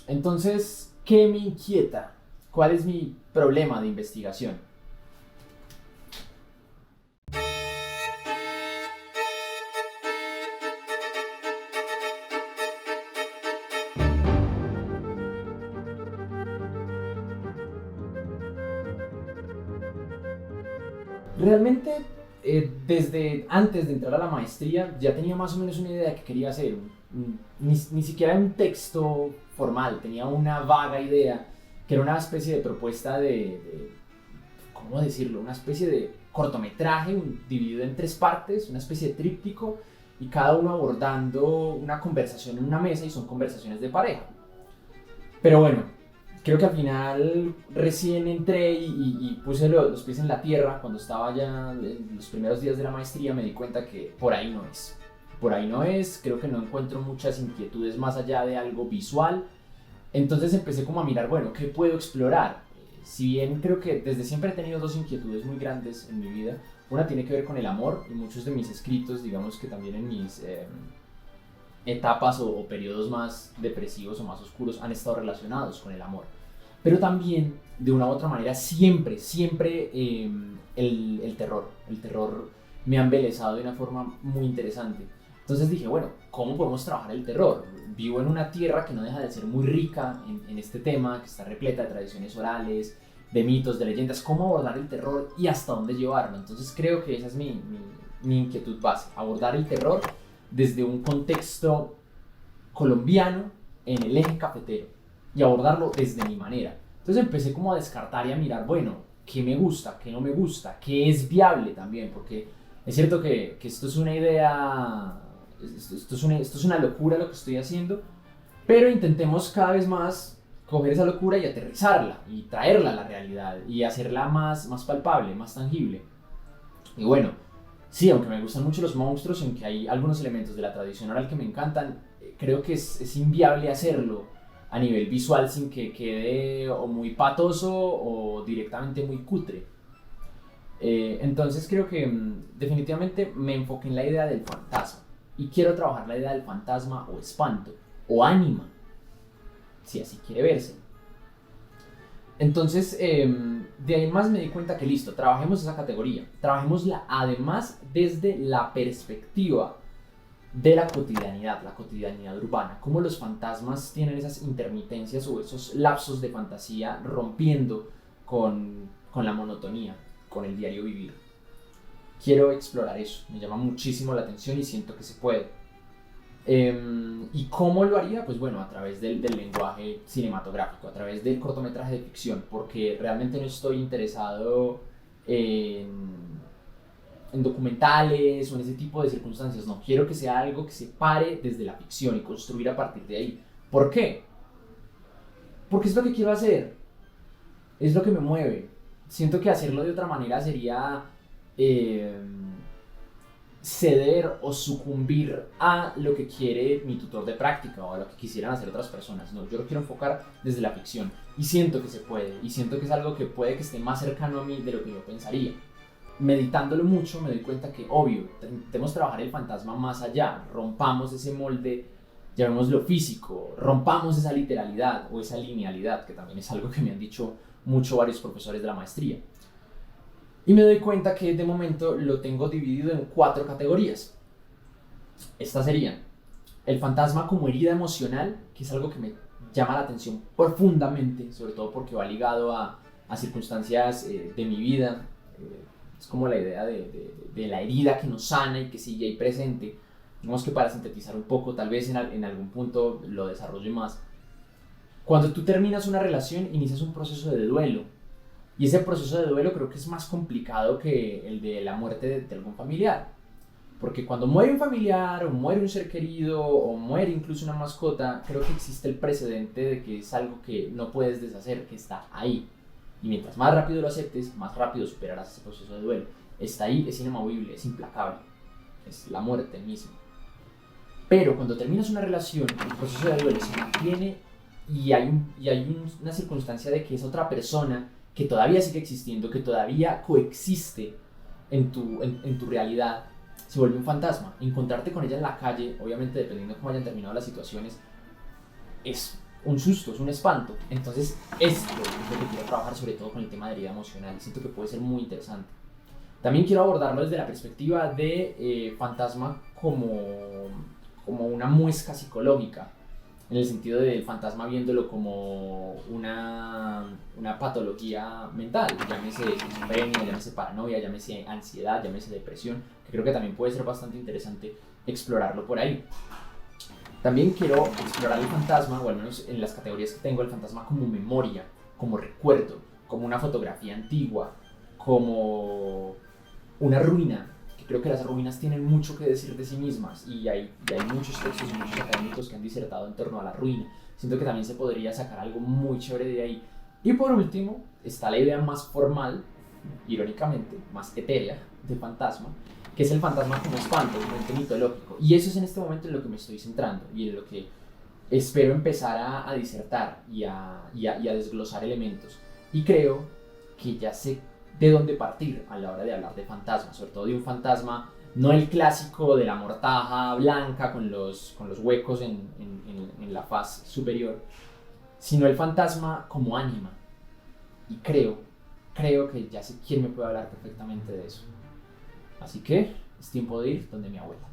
Entonces, ¿qué me inquieta? ¿Cuál es mi problema de investigación? Realmente, desde antes de entrar a la maestría, ya tenía más o menos una idea de qué quería hacer. Ni siquiera un texto formal, tenía una vaga idea, que era una especie de propuesta ¿cómo decirlo? Una especie de cortometraje dividido en tres partes, una especie de tríptico, y cada uno abordando una conversación en una mesa, y son conversaciones de pareja. Pero bueno, creo que al final recién entré y puse los pies en la tierra. Cuando estaba ya en los primeros días de la maestría me di cuenta que por ahí no es. Por ahí no es, creo que no encuentro muchas inquietudes más allá de algo visual. Entonces empecé como a mirar, bueno, ¿qué puedo explorar? Si bien creo que desde siempre he tenido dos inquietudes muy grandes en mi vida. Una tiene que ver con el amor, y muchos de mis escritos, digamos que también en mis etapas o periodos más depresivos o más oscuros han estado relacionados con el amor. Pero también, de una u otra manera, siempre el terror. El terror me ha embelesado de una forma muy interesante. Entonces dije, bueno, ¿cómo podemos trabajar el terror? Vivo en una tierra que no deja de ser muy rica en este tema, que está repleta de tradiciones orales, de mitos, de leyendas. ¿Cómo abordar el terror y hasta dónde llevarlo? Entonces creo que esa es mi inquietud base, abordar el terror desde un contexto colombiano en el eje cafetero y abordarlo desde mi manera. Entonces empecé como a descartar y a mirar, bueno, qué me gusta, qué no me gusta, qué es viable también, porque es cierto que esto es una idea, esto es una locura lo que estoy haciendo, pero intentemos cada vez más coger esa locura y aterrizarla y traerla a la realidad y hacerla más palpable, más tangible. Y bueno, sí, aunque me gustan mucho los monstruos, aunque hay algunos elementos de la tradición oral que me encantan, creo que es inviable hacerlo a nivel visual sin que quede o muy patoso o directamente muy cutre. Entonces creo que definitivamente me enfoqué en la idea del fantasma y quiero trabajar la idea del fantasma o espanto o ánima, si así quiere verse. Entonces, de ahí más me di cuenta que listo, trabajemos esa categoría, trabajémosla además desde la perspectiva de la cotidianidad urbana, cómo los fantasmas tienen esas intermitencias o esos lapsos de fantasía rompiendo con la monotonía, con el diario vivir. Quiero explorar eso, me llama muchísimo la atención y siento que se puede. ¿Y cómo lo haría? Pues bueno, a través del lenguaje cinematográfico, a través del cortometraje de ficción, porque realmente no estoy interesado en documentales o en ese tipo de circunstancias. No, quiero que sea algo que se pare desde la ficción y construir a partir de ahí. ¿Por qué? Porque es lo que quiero hacer, es lo que me mueve. Siento que hacerlo de otra manera sería eh, ceder o sucumbir a lo que quiere mi tutor de práctica o a lo que quisieran hacer otras personas. No, yo lo quiero enfocar desde la ficción y siento que se puede y siento que es algo que puede que esté más cercano a mí de lo que yo pensaría. Meditándolo mucho me doy cuenta que, obvio, intentemos trabajar el fantasma más allá, rompamos ese molde, llamémoslo físico, rompamos esa literalidad o esa linealidad, que también es algo que me han dicho mucho varios profesores de la maestría. Y me doy cuenta que de momento lo tengo dividido en 4 categorías. Estas serían el fantasma como herida emocional, que es algo que me llama la atención profundamente, sobre todo porque va ligado a circunstancias de mi vida. Es como la idea de la herida que nos sana y que sigue ahí presente. Digamos que para sintetizar un poco, tal vez en algún punto lo desarrolle más. Cuando tú terminas una relación, inicias un proceso de duelo. Y ese proceso de duelo creo que es más complicado que el de la muerte de algún familiar. Porque cuando muere un familiar, o muere un ser querido, o muere incluso una mascota, creo que existe el precedente de que es algo que no puedes deshacer, que está ahí. Y mientras más rápido lo aceptes, más rápido superarás ese proceso de duelo. Está ahí, es inamovible, es implacable. Es la muerte misma. Pero cuando terminas una relación, el proceso de duelo se mantiene y hay una circunstancia de que es otra persona que todavía sigue existiendo, que todavía coexiste en tu realidad, se vuelve un fantasma. Encontrarte con ella en la calle, obviamente dependiendo de cómo hayan terminado las situaciones, es un susto, es un espanto. Entonces esto es lo que quiero trabajar, sobre todo con el tema de herida emocional, y siento que puede ser muy interesante. También quiero abordarlo desde la perspectiva de fantasma como una muesca psicológica, en el sentido del fantasma viéndolo como una patología mental, llámese esquizofrenia, llámese paranoia, llámese ansiedad, llámese depresión, que creo que también puede ser bastante interesante explorarlo por ahí. También quiero explorar el fantasma, o al menos en las categorías que tengo, el fantasma como memoria, como recuerdo, como una fotografía antigua, como una ruina, que creo que las ruinas tienen mucho que decir de sí mismas, y hay muchos textos y muchos académicos que han disertado en torno a la ruina. Siento que también se podría sacar algo muy chévere de ahí. Y por último, está la idea más formal, irónicamente, más etérea, de fantasma, que es el fantasma como espanto, como ente mitológico. Y eso es en este momento en lo que me estoy centrando y en lo que espero empezar a disertar y a desglosar elementos. Y creo que ya sé de dónde partir a la hora de hablar de fantasmas, sobre todo de un fantasma, no el clásico de la mortaja blanca con los huecos en la faz superior, sino el fantasma como ánima. Y creo que ya sé quién me puede hablar perfectamente de eso. Así que es tiempo de ir donde mi abuela.